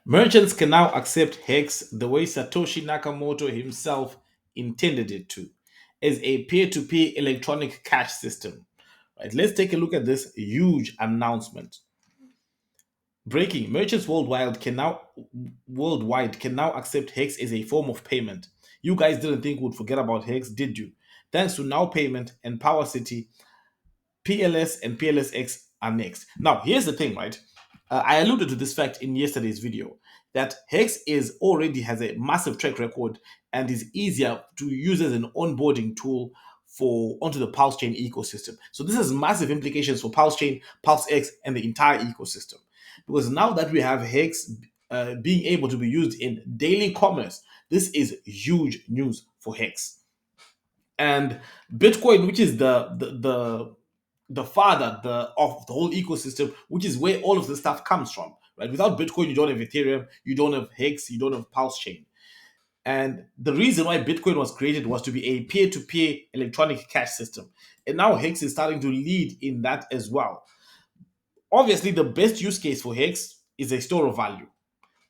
Merchants can now accept Hex the way Satoshi Nakamoto himself intended it to, as a peer-to-peer electronic cash system. Right, let's take a look at this huge announcement. Breaking: merchants worldwide can now accept Hex as a form of payment. You guys didn't think we'd forget about Hex, did you? Thanks to Now Payment and Power City, PLS and PLSX are next. Now, here's the thing, right? I alluded to this fact in yesterday's video that Hex is already has a massive track record and is easier to use as an onboarding tool for onto the PulseChain ecosystem. So this has massive implications for PulseChain, PulseX, and the entire ecosystem. Because now that we have Hex being able to be used in daily commerce, this is huge news for Hex. And Bitcoin, which is the father of the whole ecosystem, which is where all of the stuff comes from. Right? Without Bitcoin, you don't have Ethereum, you don't have Hex, you don't have PulseChain. And the reason why Bitcoin was created was to be a peer-to-peer electronic cash system. And now Hex is starting to lead in that as well. Obviously, the best use case for Hex is a store of value.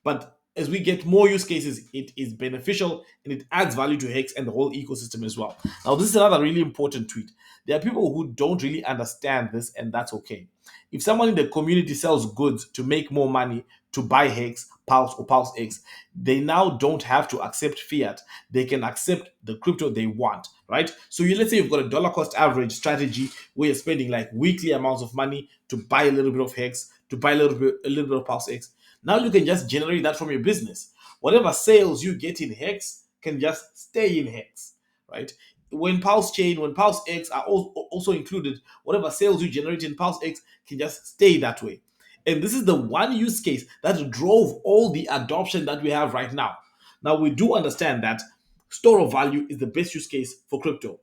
But as we get more use cases, it is beneficial and it adds value to Hex and the whole ecosystem as well. Now, this is another really important tweet. There are people who don't really understand this, and that's okay. If someone in the community sells goods to make more money to buy Hex, Pulse, or PulseX, they now don't have to accept fiat. They can accept the crypto they want, right? So let's say you've got a dollar cost average strategy where you're spending like weekly amounts of money to buy a little bit of Hex, to buy a little bit of PulseX. Now you can just generate that from your business. Whatever sales you get in Hex can just stay in Hex, right? When PulseChain, when PulseX are also included, whatever sales you generate in PulseX can just stay that way. And this is the one use case that drove all the adoption that we have right now. Now, we do understand that store of value is the best use case for crypto.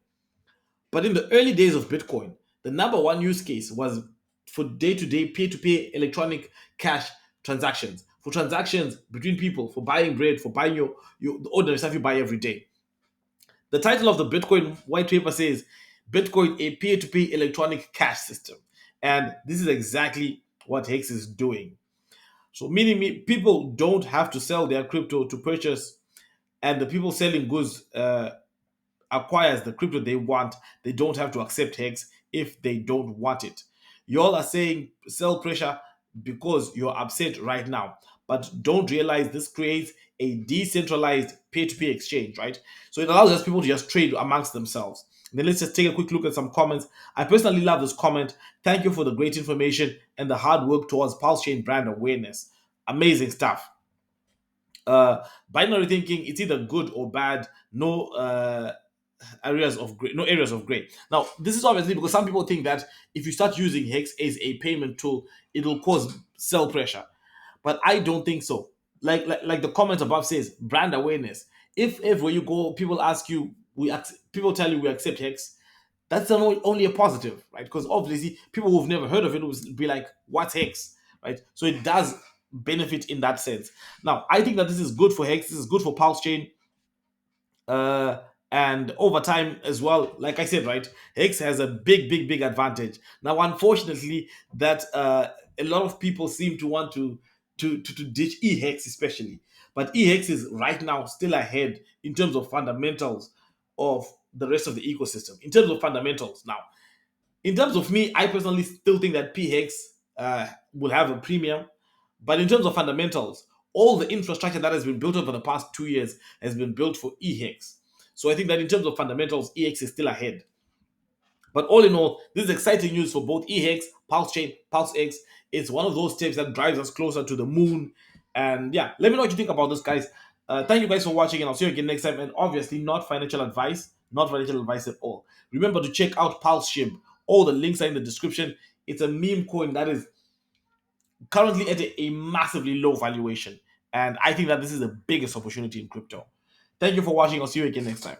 But in the early days of Bitcoin, the number one use case was for day-to-day peer-to-peer electronic cash transactions, for transactions between people, for buying bread, for buying your the ordinary stuff you buy every day. The title of the Bitcoin white paper says Bitcoin, a peer-to-peer electronic cash system. And this is exactly what Hex is doing. So meaning people don't have to sell their crypto to purchase, and the people selling goods acquires the crypto they want. They don't have to accept Hex if they don't want it. Y'all are saying sell pressure because you're upset right now, but don't realize this creates a decentralized peer-to-peer exchange, right? So it allows us people to just trade amongst themselves. Then let's just take a quick look at some comments. I personally love this comment. Thank you for the great information and the hard work towards PulseChain brand awareness. Amazing stuff. Binary thinking, it's either good or bad. No areas of gray. Now, this is obviously because some people think that if you start using Hex as a payment tool, it'll cause sell pressure. But I don't think so. Like the comment above says, brand awareness. If everywhere you go, people ask you, people tell you we accept Hex, that's only a positive, right? Because obviously people who've never heard of it will be like, what's Hex, right? So it does benefit in that sense. Now, I think that this is good for Hex. This is good for PulseChain. Uh, and over time as well, like I said, right, Hex has a big advantage. Now, unfortunately, that a lot of people seem to want to ditch eHex, especially. But eHex is right now still ahead in terms of fundamentals of the rest of the ecosystem. In terms of fundamentals, now, in terms of me, I personally still think that PHEX will have a premium. But in terms of fundamentals, all the infrastructure that has been built over the past 2 years has been built for eHex. So I think that in terms of fundamentals, eHex is still ahead. But all in all, this is exciting news for both eHex, PulseChain, PulseX. It's one of those steps that drives us closer to the moon. And yeah, let me know what you think about this, guys. Thank you guys for watching, and I'll see you again next time. And obviously, not financial advice at all. Remember to check out PulseShib. All the links are in the description. It's a meme coin that is currently at a massively low valuation. And I think that this is the biggest opportunity in crypto. Thank you for watching. I'll see you again next time.